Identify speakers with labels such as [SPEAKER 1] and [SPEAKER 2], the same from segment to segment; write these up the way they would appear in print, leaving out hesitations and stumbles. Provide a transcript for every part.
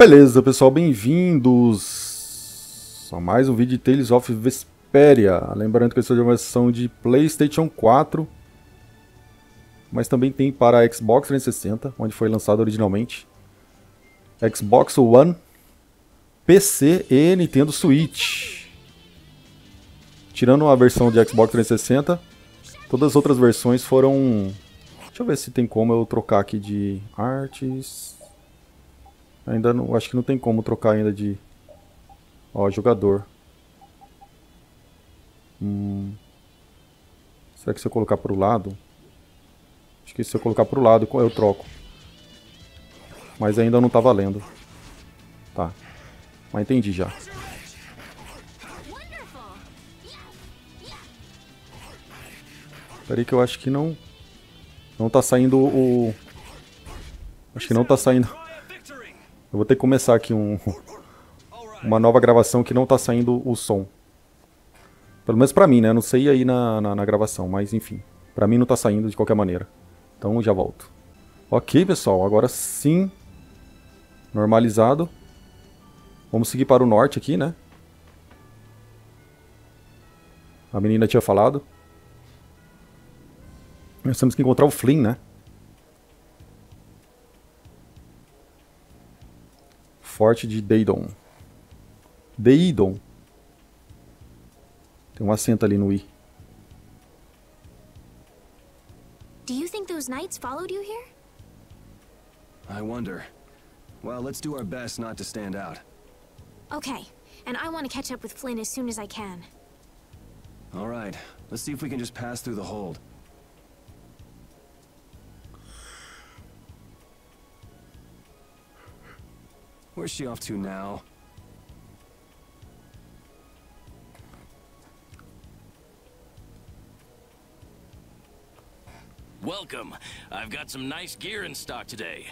[SPEAKER 1] Beleza, pessoal, bem-vindos a mais um vídeo de Tales of Vesperia. Lembrando que essa é uma versão de PlayStation 4, mas também tem para Xbox 360, onde foi lançado originalmente, Xbox One, PC e Nintendo Switch. Tirando a versão de Xbox 360, todas as outras versões foram... Deixa eu ver se tem como eu trocar aqui de artes... Ainda não, acho que não tem como trocar ainda de... Ó, jogador. Será que se eu colocar pro lado? Acho que se eu colocar pro lado eu troco. Mas ainda não tá valendo. Tá. Mas entendi já. Peraí que eu acho que não... Não tá saindo o... Acho que não tá saindo... Eu vou ter que começar aqui uma nova gravação que não tá saindo o som. Pelo menos pra mim, né? Não sei aí na gravação, mas enfim. Pra mim não tá saindo de qualquer maneira. Então já volto. Ok, pessoal. Agora sim. Normalizado. Vamos seguir para o norte aqui, né? A menina tinha falado. Nós temos que encontrar o Flynn, né? Forte de Deidon. Deidon. Tem um acento ali no I.
[SPEAKER 2] Do you think those knights followed you here?
[SPEAKER 3] I wonder. Well, let's do our best not to stand out.
[SPEAKER 2] Okay, and I want to catch up with Flynn as soon as I can.
[SPEAKER 3] All right, let's see if we can just pass through the hold. Where's she off to now?
[SPEAKER 4] Welcome. I've got some nice gear in stock today.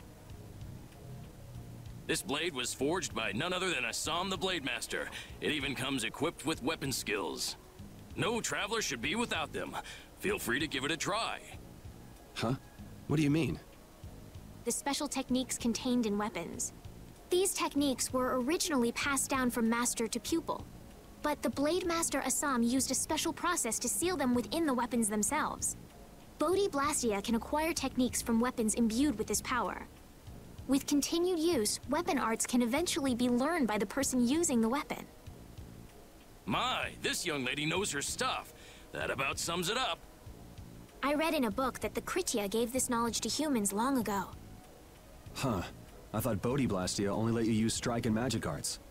[SPEAKER 4] This blade was forged by none other than Assam the Blade Master. It even comes equipped with weapon skills. No traveler should be without them. Feel free to give it a try.
[SPEAKER 3] Huh? What do you mean?
[SPEAKER 2] The special techniques contained in weapons. These techniques were originally passed down from master to pupil. But the Blade Master Assam used a special process to seal them within the weapons themselves. Bodhi Blastia can acquire techniques from weapons imbued with this power. With continued use, weapon arts can eventually be learned by the person using the weapon.
[SPEAKER 4] My, this young lady knows her stuff. That about sums it up.
[SPEAKER 2] I read in a book that the Kritya gave this knowledge to humans long ago.
[SPEAKER 3] Huh. I thought Bodhi Blastia only let you use strike and magic arts.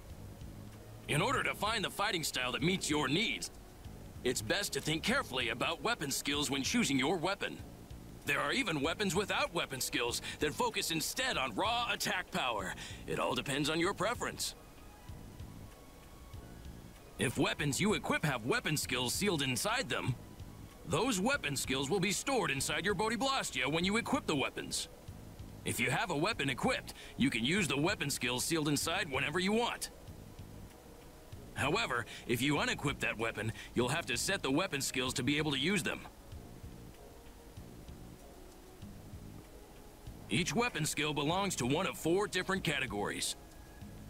[SPEAKER 4] In order to find the fighting style that meets your needs, it's best to think carefully about weapon skills when choosing your weapon. There are even weapons without weapon skills that focus instead on raw attack power. It all depends on your preference. If weapons you equip have weapon skills sealed inside them, those weapon skills will be stored inside your Bodhi Blastia when you equip the weapons. If you have a weapon equipped, you can use the weapon skills sealed inside whenever you want. However, if you unequip that weapon, you'll have to set the weapon skills to be able to use them. Each weapon skill belongs to one of 4 different categories.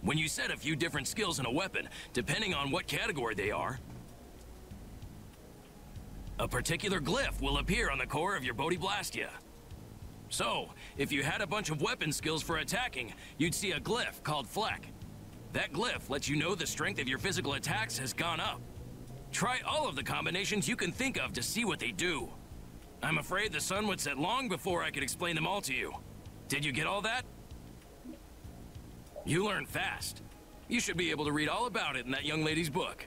[SPEAKER 4] When you set a few different skills in a weapon, depending on what category they are, a particular glyph will appear on the core of your Bodhi Blastia. So, if you had a bunch of weapon skills for attacking, you'd see a glyph called Fleck. That glyph lets you know the strength of your physical attacks has gone up. Try all of the combinations you can think of to see what they do. I'm afraid the sun would set long before I could explain them all to you. Did you get all that? You learn fast. You should be able to read all about it in that young lady's book.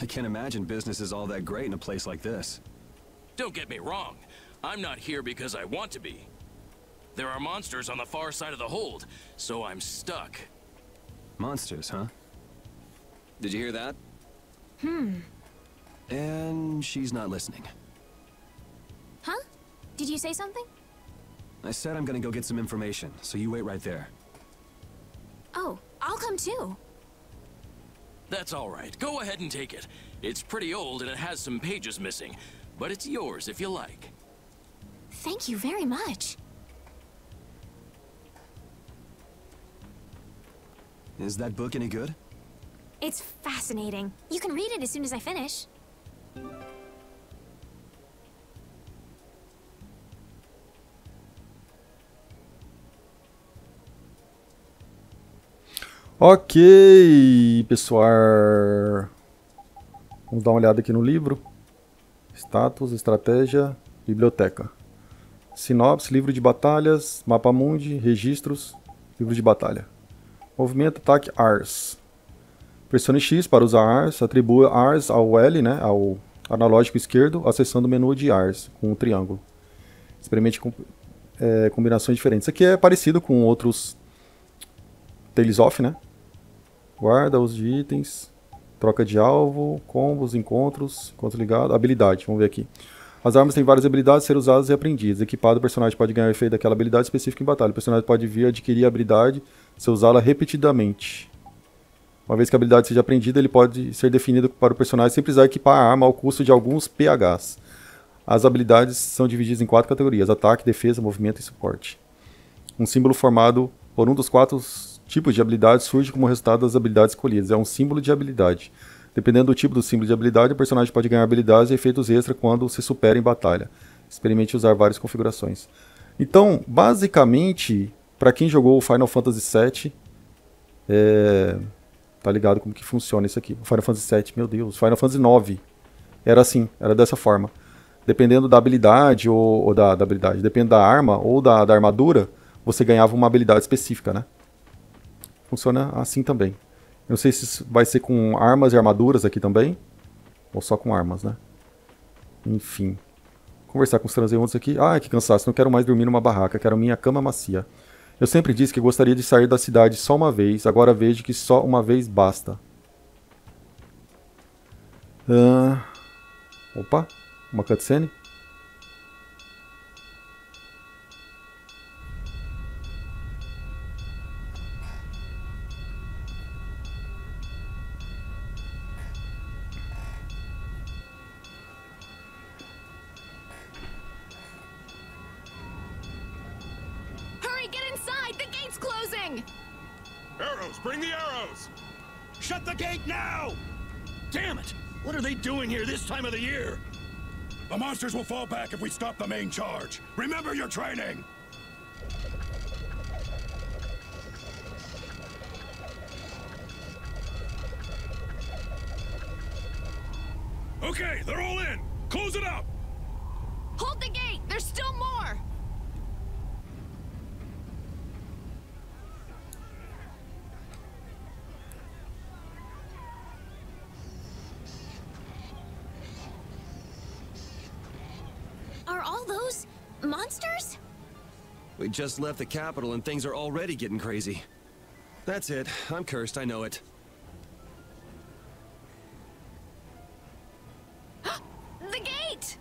[SPEAKER 3] I can't imagine business is all that great in a place like this.
[SPEAKER 4] Don't get me wrong. I'm not here because I want to be. There are monsters on the far side of the hold, so I'm stuck.
[SPEAKER 3] Monsters, huh? Did you hear that? And she's not listening.
[SPEAKER 2] Huh? Did you say something?
[SPEAKER 3] I said I'm gonna go get some information, so you wait right there.
[SPEAKER 2] Oh, I'll come too.
[SPEAKER 4] That's all right. Go ahead and take it. It's pretty old and it has some pages missing, but it's yours if you like.
[SPEAKER 2] Thank you very much.
[SPEAKER 3] Is that book any good?
[SPEAKER 2] It's fascinating. You can read it as soon as I finish.
[SPEAKER 1] Ok, pessoal. Vamos dar uma olhada aqui no livro. Status, estratégia, biblioteca. Sinopse, livro de batalhas, mapa mundi, registros, livro de batalha. Movimento, ataque, Ars. Pressione X para usar Ars, atribua Ars ao L, né, ao analógico esquerdo, acessando o menu de Ars, com um triângulo. Experimente combinações diferentes. Isso aqui é parecido com outros Tales of, né? Guarda, uso de itens, troca de alvo, combos, encontros ligado, habilidade, vamos ver aqui. As armas têm várias habilidades a ser usadas e aprendidas. Equipado, o personagem pode ganhar o efeito daquela habilidade específica em batalha. O personagem pode vir a adquirir a habilidade se usá-la repetidamente. Uma vez que a habilidade seja aprendida, ele pode ser definido para o personagem sem precisar equipar a arma ao custo de alguns PHs. As habilidades são divididas em 4 categorias: ataque, defesa, movimento e suporte. Um símbolo formado por um dos 4 tipos de habilidades surge como resultado das habilidades escolhidas. É um símbolo de habilidade. Dependendo do tipo do símbolo de habilidade, o personagem pode ganhar habilidades e efeitos extra quando se supera em batalha. Experimente usar várias configurações. Então, basicamente, para quem jogou o Final Fantasy VII, tá ligado como que funciona isso aqui. O Final Fantasy VII, meu Deus, Final Fantasy IX era assim, era dessa forma. Dependendo da habilidade ou da habilidade, dependendo da arma ou da armadura, você ganhava uma habilidade específica, né? Funciona assim também. Eu não sei se vai ser com armas e armaduras aqui também, ou só com armas, né? Enfim. Conversar com os transeuntes aqui. Ah, que cansaço, não quero mais dormir numa barraca, quero minha cama macia. Eu sempre disse que gostaria de sair da cidade só uma vez, agora vejo que só uma vez basta. Opa, uma cutscene.
[SPEAKER 2] Hurry, get inside! The gate's closing!
[SPEAKER 5] Arrows! Bring the arrows! Shut the gate now! Damn it! What are they doing here this time of the year? The monsters will fall back if we stop the main charge. Remember your training! Okay, they're all in! Close it up!
[SPEAKER 2] Hold the gate! There's still more! Are all those monsters?
[SPEAKER 3] We just left the capital and things are already getting crazy. That's it. I'm cursed, I know it.
[SPEAKER 2] The gate!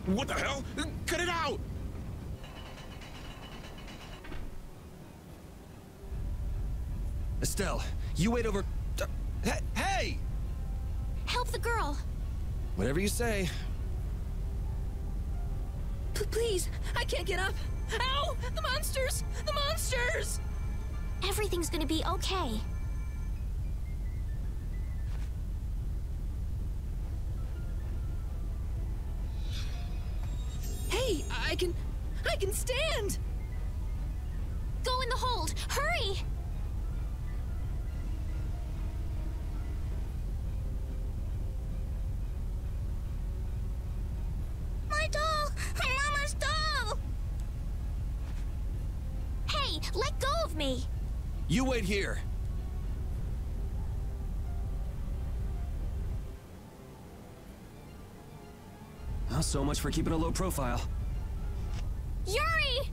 [SPEAKER 5] What the hell? Cut it out!
[SPEAKER 3] Estelle, you wait over... Hey!
[SPEAKER 2] Help the girl!
[SPEAKER 3] Whatever you say.
[SPEAKER 2] Please, I can't get up. Ow! The monsters! The monsters! Everything's gonna be okay. Hey, I can stand! Go in the hold! Hurry! My doll! Mama's doll! Hey, let go of me!
[SPEAKER 3] You wait here. Well, so much for keeping a low profile.
[SPEAKER 2] Yuri!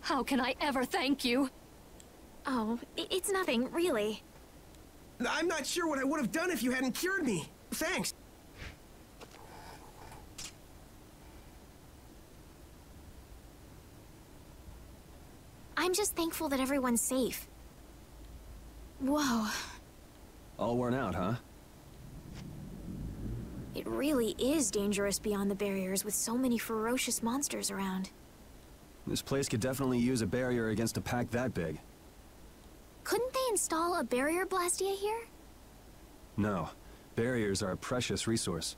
[SPEAKER 6] How can I ever thank you?
[SPEAKER 2] Oh, it's nothing, really.
[SPEAKER 7] I'm not sure what I would have done if you hadn't cured me. Thanks.
[SPEAKER 2] I'm just thankful that everyone's safe. Whoa.
[SPEAKER 3] All worn out, huh?
[SPEAKER 2] It really is dangerous beyond the barriers with so many ferocious monsters around.
[SPEAKER 3] This place could definitely use a barrier against a pack that big.
[SPEAKER 2] Couldn't they install a barrier blastia here?
[SPEAKER 3] No. Barriers are a precious resource.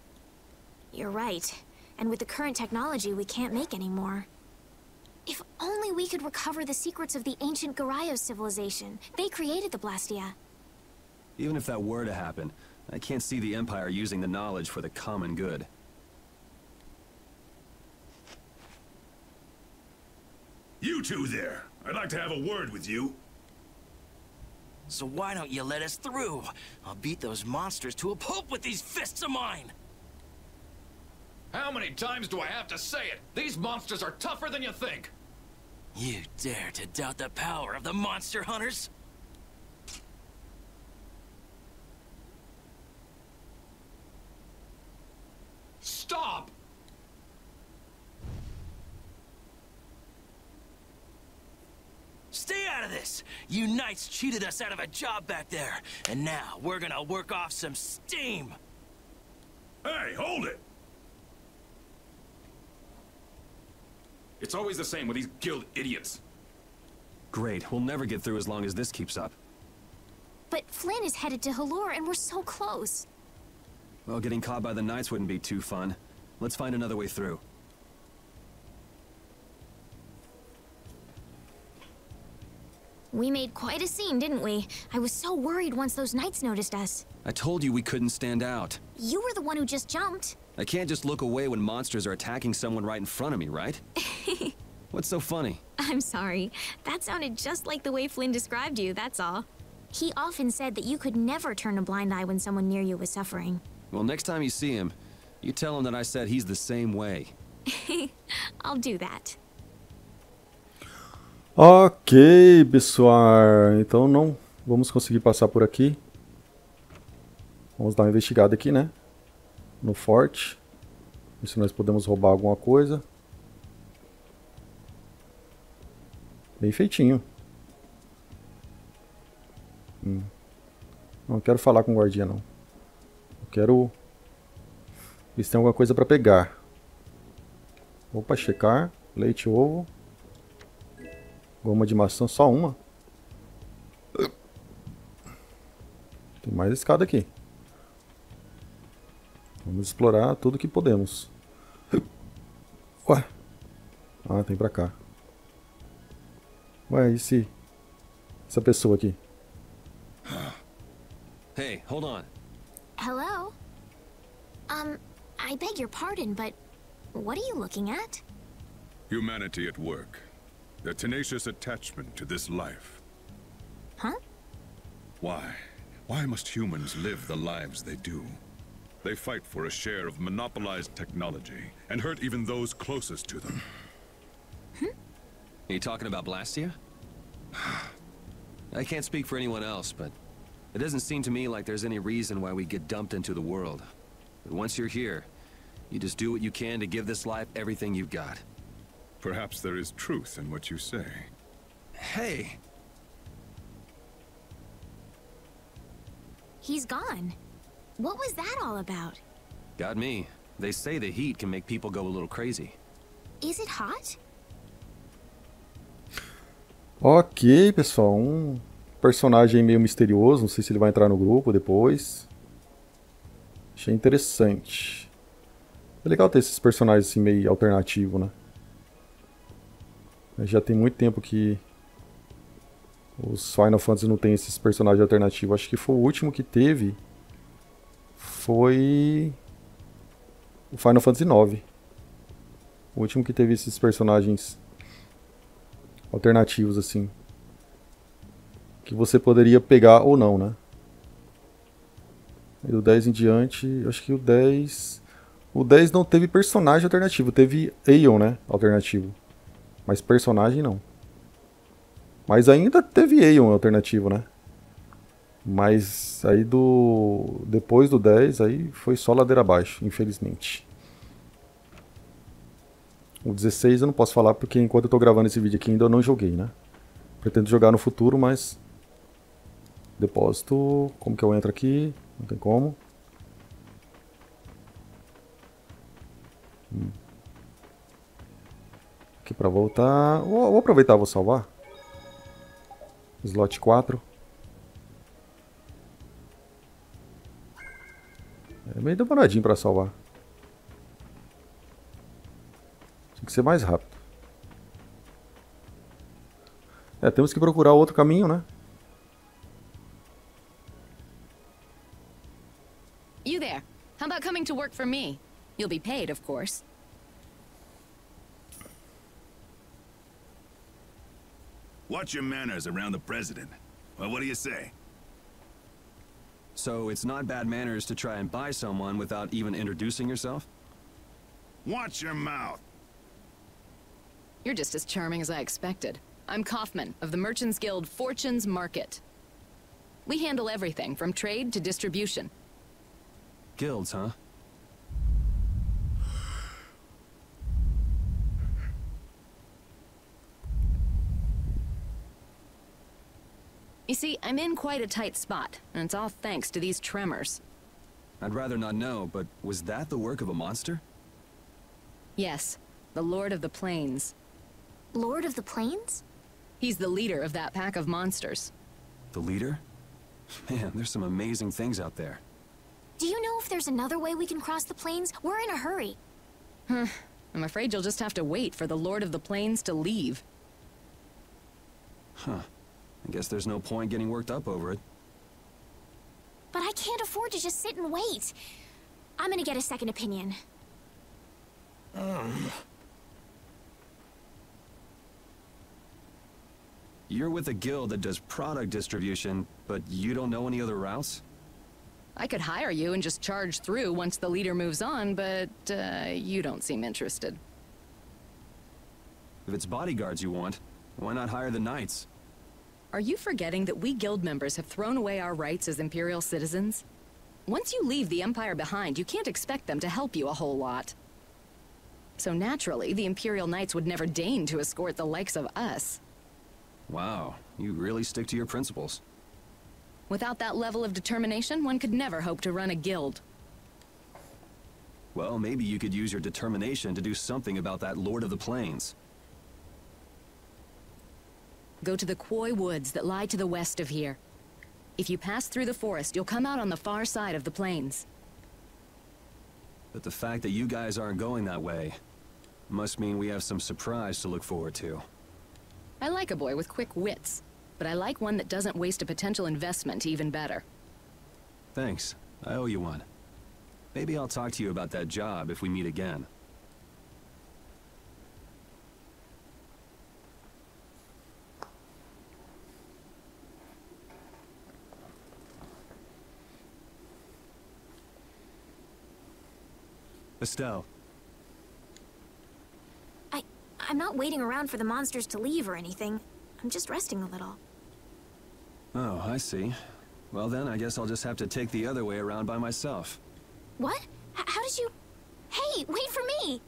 [SPEAKER 2] You're right. And with the current technology, we can't make any more. If only we could recover the secrets of the ancient Garayos civilization. They created the blastia.
[SPEAKER 3] Even if that were to happen, I can't see the Empire using the knowledge for the common good.
[SPEAKER 5] You two there. I'd like to have a word with you.
[SPEAKER 4] So why don't you let us through? I'll beat those monsters to a pulp with these fists of mine!
[SPEAKER 8] How many times do I have to say it? These monsters are tougher than you think!
[SPEAKER 4] You dare to doubt the power of the monster hunters?
[SPEAKER 8] Stop!
[SPEAKER 4] Stay out of this! You knights cheated us out of a job back there, and now we're gonna work off some steam!
[SPEAKER 5] Hey, hold it!
[SPEAKER 8] It's always the same with these guild idiots.
[SPEAKER 3] Great, we'll never get through as long as this keeps up.
[SPEAKER 2] But Flynn is headed to Halure and we're so close.
[SPEAKER 3] Well, getting caught by the Knights wouldn't be too fun. Let's find another way through.
[SPEAKER 2] We made quite a scene, didn't we? I was so worried once those knights noticed us.
[SPEAKER 3] I told you we couldn't stand out.
[SPEAKER 2] You were the one who just jumped.
[SPEAKER 3] I can't just look away when monsters are attacking someone right in front of me, right? What's so funny?
[SPEAKER 2] I'm sorry. That sounded just like the way Flynn described you, that's all. He often said that you could never turn a blind eye when someone near you was suffering.
[SPEAKER 3] Well, next time you see him, you tell him that I said he's the same way.
[SPEAKER 2] I'll do that.
[SPEAKER 1] Ok, pessoal. Então não vamos conseguir passar por aqui. Vamos dar uma investigada aqui, né? No forte. Ver se nós podemos roubar alguma coisa. Bem feitinho. Não quero falar com o guardinha, não. Eu quero ver se tem alguma coisa para pegar. Opa, checar. Leite, ovo. Goma de maçã, só uma. Tem mais escada aqui. Vamos explorar tudo que podemos. Ué. Ah, tem pra cá. Ué, e essa pessoa aqui?
[SPEAKER 3] Hey, hold on.
[SPEAKER 2] Hello? I beg your pardon, but what are you looking at?
[SPEAKER 5] Humanity at work. Their tenacious attachment to this life.
[SPEAKER 2] Huh?
[SPEAKER 5] Why? Why must humans live the lives they do? They fight for a share of monopolized technology and hurt even those closest to them.
[SPEAKER 3] Are you talking about Blastia? I can't speak for anyone else, but it doesn't seem to me like there's any reason why we get dumped into the world. But once you're here, you just do what you can to give this life everything you've got.
[SPEAKER 5] Perhaps there is truth in what you say.
[SPEAKER 3] Hey!
[SPEAKER 2] He's gone. What was that all about?
[SPEAKER 3] Got me. They say the heat can make people go a little crazy.
[SPEAKER 2] Is it hot?
[SPEAKER 1] Ok, pessoal. Personagem meio misterioso. Não sei se ele vai entrar no grupo depois. Achei interessante. É legal ter esses personagens assim meio alternativo, né? Já tem muito tempo que os Final Fantasy não tem esses personagens alternativos. Acho que foi o último que teve. Foi o Final Fantasy IX. O último que teve esses personagens alternativos assim. Que você poderia pegar ou não, né? E do 10 em diante, acho que o 10... O 10 não teve personagem alternativo. Teve Aeon, né? Alternativo. Mas personagem não. Mas ainda teve Aeon alternativo, né? Mas aí depois do 10, aí foi só ladeira abaixo, infelizmente. O 16 eu não posso falar porque enquanto eu tô gravando esse vídeo aqui ainda eu não joguei, né? Pretendo jogar no futuro, mas... Depósito... Como que eu entro aqui? Não tem como. Aqui pra voltar... Vou aproveitar, vou salvar. Slot 4. É meio demoradinho pra salvar. Tem que ser mais rápido. Temos que procurar outro caminho, né?
[SPEAKER 6] You there. How about coming to work for me? You'll be paid, of course.
[SPEAKER 5] Watch your manners around the president. Well, what do you say?
[SPEAKER 3] So it's not bad manners to try and buy someone without even introducing yourself?
[SPEAKER 5] Watch your mouth.
[SPEAKER 6] You're just as charming as I expected. I'm Kaufman, of the Merchants Guild Fortune's Market. We handle everything, from trade to distribution.
[SPEAKER 3] Guilds, huh?
[SPEAKER 6] You see, I'm in quite a tight spot, and it's all thanks to these tremors.
[SPEAKER 3] I'd rather not know, but was that the work of a monster?
[SPEAKER 6] Yes, the Lord of the Plains.
[SPEAKER 2] Lord of the Plains?
[SPEAKER 6] He's the leader of that pack of monsters.
[SPEAKER 3] The leader? Man, there's some amazing things out there.
[SPEAKER 2] Do you know if there's another way we can cross the plains? We're in a hurry.
[SPEAKER 6] I'm afraid you'll just have to wait for the Lord of the Plains to leave.
[SPEAKER 3] Huh. I guess there's no point getting worked up over it.
[SPEAKER 2] But I can't afford to just sit and wait. I'm gonna get a second opinion.
[SPEAKER 3] You're with a guild that does product distribution, but you don't know any other routes?
[SPEAKER 6] I could hire you and just charge through once the leader moves on, but you don't seem interested.
[SPEAKER 3] If it's bodyguards you want, why not hire the knights?
[SPEAKER 6] Are you forgetting that we guild members have thrown away our rights as Imperial citizens? Once you leave the Empire behind, you can't expect them to help you a whole lot. So naturally, the Imperial Knights would never deign to escort the likes of us.
[SPEAKER 3] Wow, you really stick to your principles.
[SPEAKER 6] Without that level of determination, one could never hope to run a guild.
[SPEAKER 3] Well, maybe you could use your determination to do something about that Lord of the Plains.
[SPEAKER 6] Go to the Koi Woods that lie to the west of here. If you pass through the forest, you'll come out on the far side of the plains.
[SPEAKER 3] But the fact that you guys aren't going that way must mean we have some surprise to look forward to.
[SPEAKER 6] I like a boy with quick wits, but I like one that doesn't waste a potential investment even better.
[SPEAKER 3] Thanks. I owe you one. Maybe I'll talk to you about that job if we meet again. Estelle.
[SPEAKER 2] I'm not waiting around for the monsters to leave or anything. I'm just resting a little.
[SPEAKER 3] Oh, I see. Well then, I guess I'll just have to take the other way around by myself.
[SPEAKER 2] What? How did you... Hey, wait for me!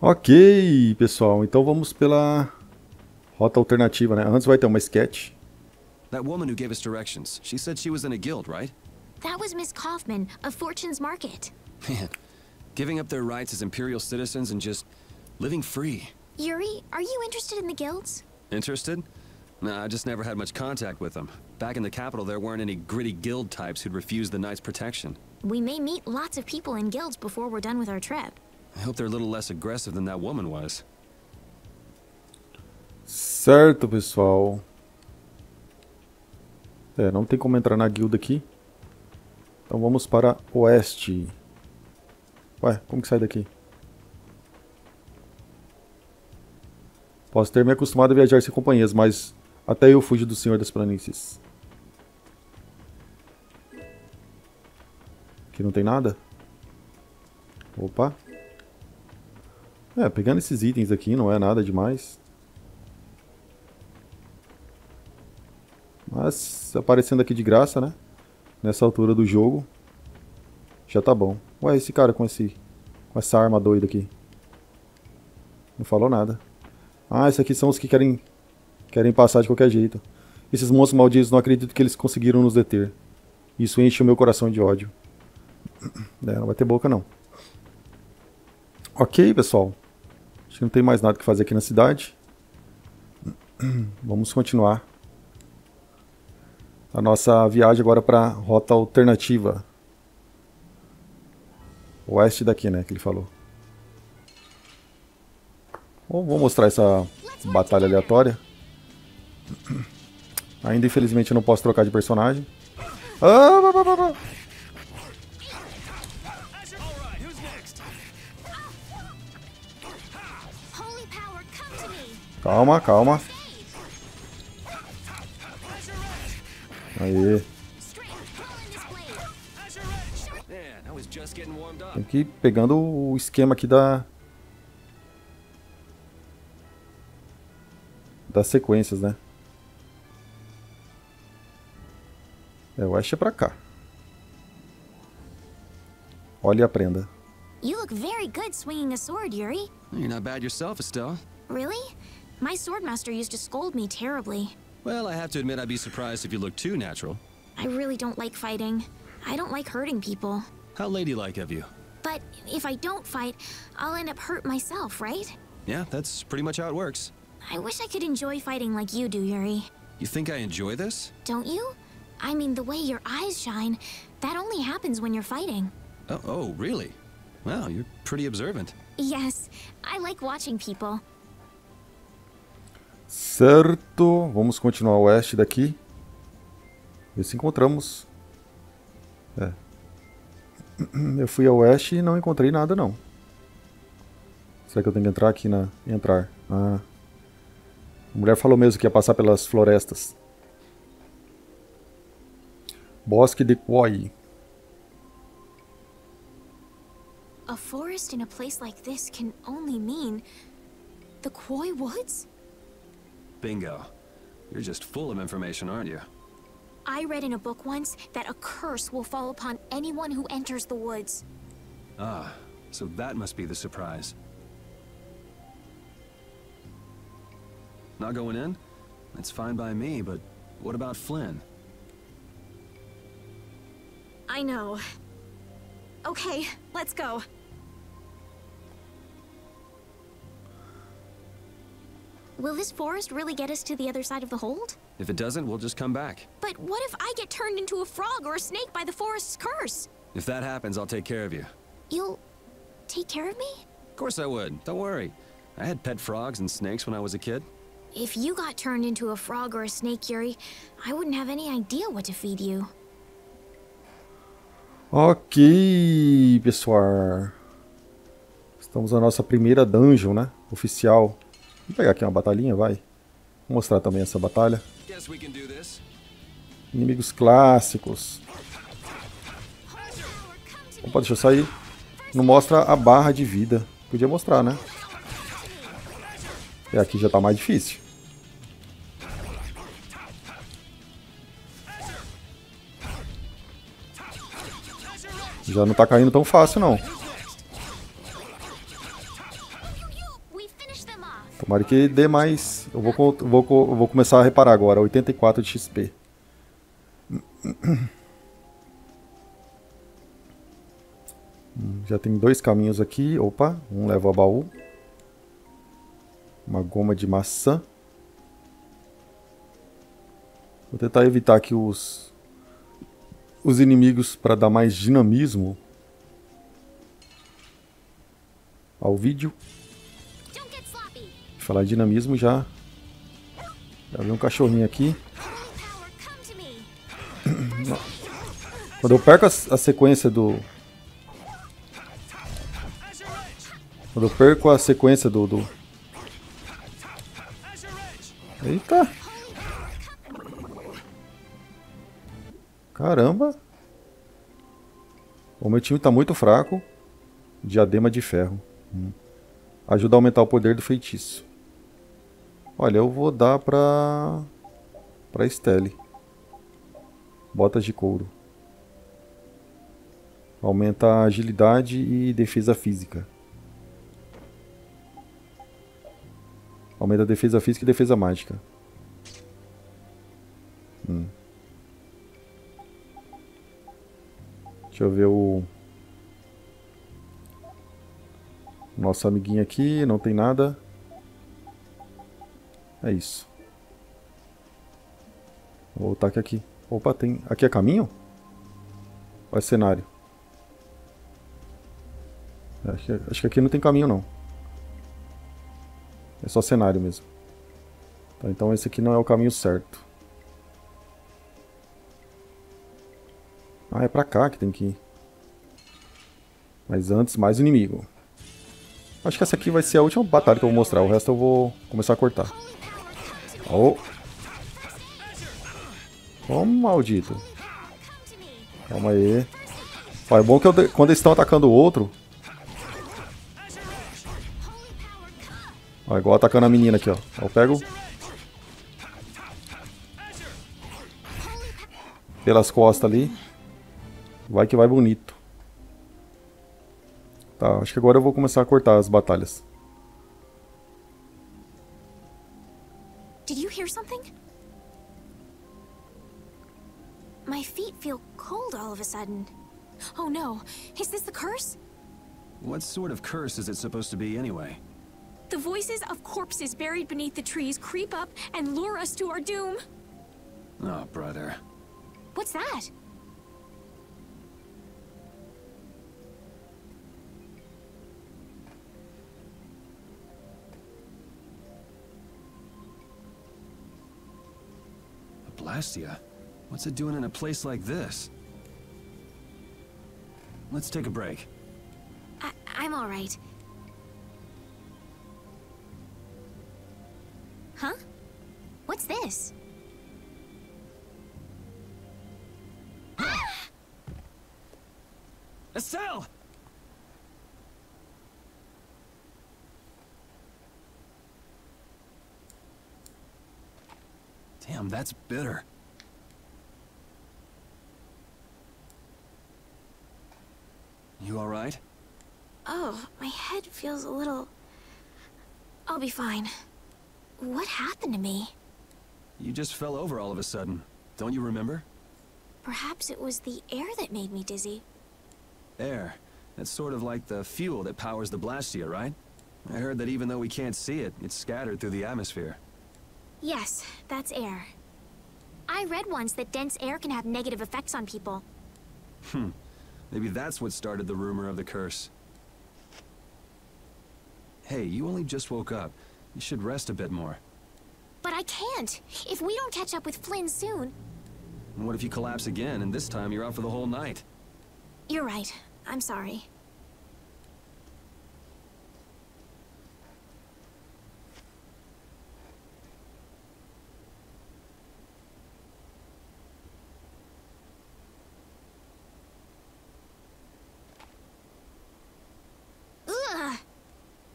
[SPEAKER 1] Ok, pessoal. Então vamos pela rota alternativa, né? Antes vai ter uma sketch.
[SPEAKER 3] That woman who gave us directions, she said she was in a guild, right?
[SPEAKER 2] That was Miss Kaufman of Fortune's Market.
[SPEAKER 3] Man, giving up their rights as Imperial citizens and just living free.
[SPEAKER 2] Yuri, are you interested in the guilds?
[SPEAKER 3] Interested? Nah, I just never had much contact with them. Back in the capital, there weren't any gritty guild types who'd refuse the Knights' protection.
[SPEAKER 2] We may meet lots of people in guilds before we're done with our trip.
[SPEAKER 3] I hope they're a little less aggressive than that woman was.
[SPEAKER 1] Certo, pessoal. Não tem como entrar na guilda aqui. Então vamos para oeste. Ué, como que sai daqui? Posso ter me acostumado a viajar sem companhias, mas até eu fujo do Senhor das Planícies. Aqui não tem nada? Opa. Pegando esses itens aqui não é nada demais. Mas aparecendo aqui de graça, né? Nessa altura do jogo. Já tá bom. Ué, esse cara com essa arma doida aqui. Não falou nada. Ah, esses aqui são os que querem passar de qualquer jeito. Esses monstros malditos, não acredito que eles conseguiram nos deter. Isso enche o meu coração de ódio. Não vai ter boca não. Ok, pessoal. Acho que não tem mais nada que fazer aqui na cidade. Vamos continuar a nossa viagem agora para a rota alternativa. Oeste daqui, né, que ele falou. Bom, vou mostrar essa batalha aleatória. Ainda infelizmente eu não posso trocar de personagem. Calma, calma. Aí. Tem que ir pegando o esquema aqui das sequências, né? Eu acho que é pra cá. Olha e aprenda.
[SPEAKER 2] You look very good swinging a sword, Yuri.
[SPEAKER 3] You're not bad yourself, Estelle.
[SPEAKER 2] Really? My swordmaster used to scold me terribly.
[SPEAKER 3] Well, I have to admit I'd be surprised if you look too natural.
[SPEAKER 2] I really don't like fighting. I don't like hurting people.
[SPEAKER 3] How ladylike of you.
[SPEAKER 2] But if I don't fight, I'll end up hurt myself, right?
[SPEAKER 3] Yeah, that's pretty much how it works.
[SPEAKER 2] I wish I could enjoy fighting like you do, Yuri.
[SPEAKER 3] You think I enjoy this?
[SPEAKER 2] Don't you? I mean, the way your eyes shine, that only happens when you're fighting.
[SPEAKER 3] Oh, really? Wow, you're pretty observant.
[SPEAKER 2] Yes, I like watching people.
[SPEAKER 1] Certo, vamos continuar a oeste daqui. Ver se encontramos. Eu fui a oeste e não encontrei nada não. Será que eu tenho que entrar aqui na... Entrar. Ah. A mulher falou mesmo que ia passar pelas florestas. Bosque de Quoi.
[SPEAKER 2] A forest in a place like this can only mean the Quoi Woods?
[SPEAKER 3] Bingo. You're just full of information, aren't you?
[SPEAKER 2] I read in a book once that a curse will fall upon anyone who enters the woods.
[SPEAKER 3] Ah, so that must be the surprise. Not going in? That's fine by me, but what about Flynn?
[SPEAKER 2] I know. Okay, let's go. Will this forest really get us to the other side of the hold?
[SPEAKER 3] If it doesn't, we'll just come back.
[SPEAKER 2] But what if I get turned into a frog or a snake by the forest's curse?
[SPEAKER 3] If that happens, I'll take care of you.
[SPEAKER 2] You'll take care of me?
[SPEAKER 3] Of course I would. Don't worry. I had pet frogs and snakes when I was a kid.
[SPEAKER 2] If you got turned into a frog or a snake, Yuri, I wouldn't have any idea what to feed you.
[SPEAKER 1] Ok, pessoal. Estamos na nossa primeira dungeon, né? Oficial. Vou pegar aqui uma batalhinha, vai. Vou mostrar também essa batalha. Inimigos clássicos. Opa, deixa eu sair. Não mostra a barra de vida. Podia mostrar, né? E aqui já tá mais difícil. Já não tá caindo tão fácil, não. Tomara que dê mais. Eu vou começar a reparar agora. 84 de XP. Já tem 2 caminhos aqui. Opa, um leva ao baú. Uma goma de maçã. Vou tentar evitar aqui os inimigos para dar mais dinamismo ao vídeo. Falar de dinamismo, já vi um cachorrinho aqui. Quando eu perco a sequência do... Quando eu perco a sequência do... Eita! Caramba! O meu time está muito fraco. Diadema de ferro. Ajuda a aumentar o poder do feitiço. Olha, eu vou dar pra Stelle. Botas de couro. Aumenta a agilidade e defesa física. Aumenta a defesa física e defesa mágica. Deixa eu ver o... Nosso amiguinho aqui, não tem nada. É isso. Vou voltar aqui. Opa, tem... Aqui é caminho? Ou é cenário? Acho que aqui não tem caminho, não. É só cenário mesmo. Tá, então esse aqui não é o caminho certo. Ah, é pra cá que tem que ir. Mas antes, mais inimigo. Acho que essa aqui vai ser a última batalha que eu vou mostrar. O resto eu vou começar a cortar. Oh! Oh, maldito. Calma aí. Ó, é bom que quando eles estão atacando o outro... Ó, igual atacando a menina aqui, ó. Eu pego... Pelas costas ali. Vai que vai bonito. Tá, acho que agora eu vou começar a cortar as batalhas.
[SPEAKER 2] Did you hear something? My feet feel cold all of a sudden. Oh no, is this the curse?
[SPEAKER 3] What sort of curse is it supposed to be anyway?
[SPEAKER 2] The voices of corpses buried beneath the trees creep up and lure us to our doom.
[SPEAKER 3] Oh, brother.
[SPEAKER 2] What's that?
[SPEAKER 3] A Blastia? What's it doing in a place like this? Let's take a break.
[SPEAKER 2] I'm all right. Huh? What's this?
[SPEAKER 3] Estelle! Damn, that's bitter. You all right?
[SPEAKER 2] Oh, my head feels a little... I'll be fine. What happened to me?
[SPEAKER 3] You just fell over all of a sudden. Don't you remember?
[SPEAKER 2] Perhaps it was the air that made me dizzy.
[SPEAKER 3] Air. That's sort of like the fuel that powers the Blastia, right? I heard that even though we can't see it, it's scattered through the atmosphere.
[SPEAKER 2] Yes, that's air. I read once that dense air can have negative effects on people.
[SPEAKER 3] Maybe that's what started the rumor of the curse. Hey, you only just woke up. You should rest a bit more.
[SPEAKER 2] But I can't! If we don't catch up with Flynn soon...
[SPEAKER 3] And what if you collapse again, and this time you're out for the whole night?
[SPEAKER 2] You're right. I'm sorry. Ugh!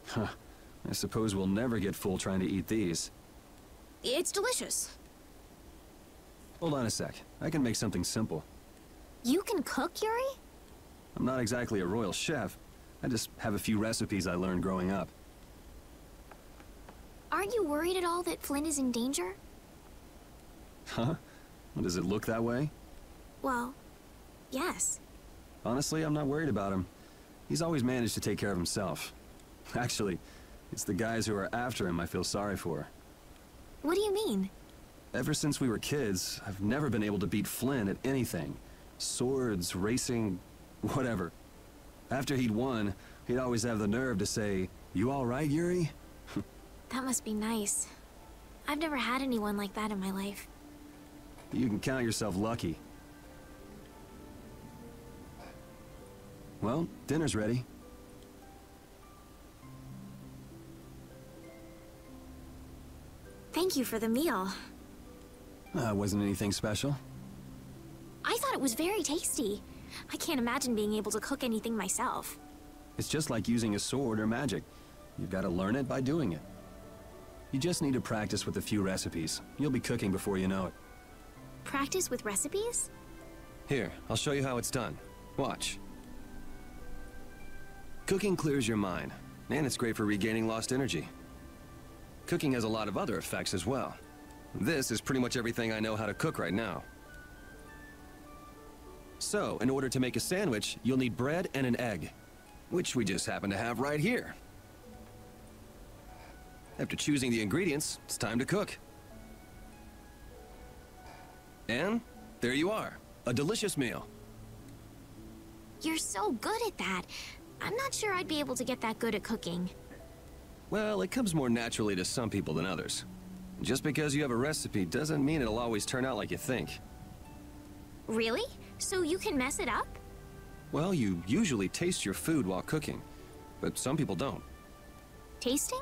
[SPEAKER 3] Huh. I suppose we'll never get full trying to eat these.
[SPEAKER 2] It's delicious.
[SPEAKER 3] Hold on a sec. I can make something simple.
[SPEAKER 2] You can cook, Yuri?
[SPEAKER 3] I'm not exactly a royal chef. I just have a few recipes I learned growing up.
[SPEAKER 2] Aren't you worried at all that Flynn is in danger?
[SPEAKER 3] Huh? Does it look that way?
[SPEAKER 2] Well, yes.
[SPEAKER 3] Honestly, I'm not worried about him. He's always managed to take care of himself. Actually, it's the guys who are after him I feel sorry for.
[SPEAKER 2] What do you mean?
[SPEAKER 3] Ever since we were kids, I've never been able to beat Flynn at anything. Swords, racing, whatever. After he'd won, he'd always have the nerve to say, "You all right, Yuri?"
[SPEAKER 2] That must be nice. I've never had anyone like that in my life.
[SPEAKER 3] You can count yourself lucky. Well, dinner's ready.
[SPEAKER 2] Thank you for the meal.
[SPEAKER 3] Wasn't anything special.
[SPEAKER 2] I thought it was very tasty. I can't imagine being able to cook anything myself.
[SPEAKER 3] It's just like using a sword or magic. You've got to learn it by doing it. You just need to practice with a few recipes. You'll be cooking before you know it.
[SPEAKER 2] Practice with recipes?
[SPEAKER 3] Here, I'll show you how it's done. Watch. Cooking clears your mind, and it's great for regaining lost energy. cooking has a lot of other effects as well. This is pretty much everything I know how to cook right now. So, in order to make a sandwich, you'll need bread and an egg, which we just happen to have right here. After choosing the ingredients, it's time to cook. And there you are, a delicious meal.
[SPEAKER 2] You're so good at that. I'm not sure I'd be able to get that good at cooking.
[SPEAKER 3] Well, it comes more naturally to some people than others. Just because you have a recipe doesn't mean it'll always turn out like you think.
[SPEAKER 2] Really? So you can mess it up?
[SPEAKER 3] Well, you usually taste your food while cooking, but some people don't.
[SPEAKER 2] Tasting?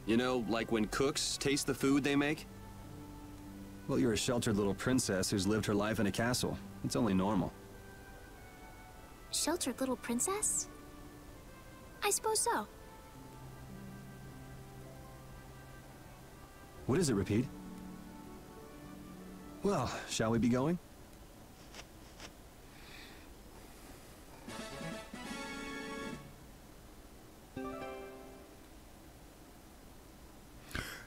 [SPEAKER 3] You know, like when cooks taste the food they make? Well, you're a sheltered little princess who's lived her life in a castle. It's only normal.
[SPEAKER 2] Sheltered little princess? I suppose so.
[SPEAKER 3] What is it, Repeat? Well, shall we be going?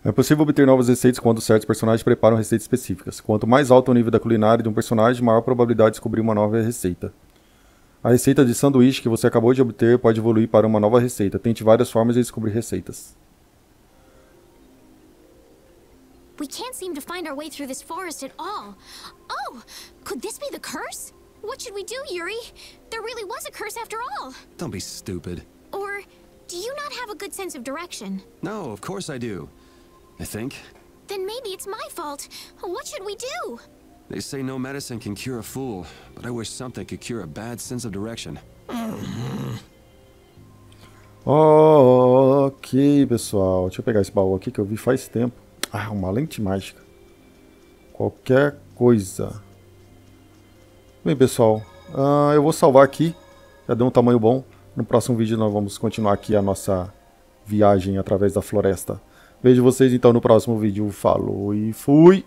[SPEAKER 1] É possível obter novas receitas quando certos personagens preparam receitas específicas. Quanto mais alto o nível da culinária de um personagem, maior a probabilidade de descobrir uma nova receita. A receita de sanduíche que você acabou de obter pode evoluir para uma nova receita. Tente várias formas de descobrir receitas.
[SPEAKER 2] We can't seem to find our way through this forest at all. Oh, could this be the curse? What should we do, Yuri? There really was a curse after all.
[SPEAKER 3] Don't be stupid.
[SPEAKER 2] Or do you not have a good sense of direction?
[SPEAKER 3] No, of course I do. I think.
[SPEAKER 2] Then maybe it's my fault. What should we do?
[SPEAKER 3] They say no medicine can cure a fool, but I wish something could cure a bad sense of direction.
[SPEAKER 1] Ok, pessoal. Deixa eu pegar esse baú aqui que eu vi faz tempo. Ah, uma lente mágica. Qualquer coisa. Bem, pessoal. Eu vou salvar aqui. Já deu um tamanho bom. No próximo vídeo nós vamos continuar aqui a nossa viagem através da floresta. Vejo vocês então no próximo vídeo. Falou e fui!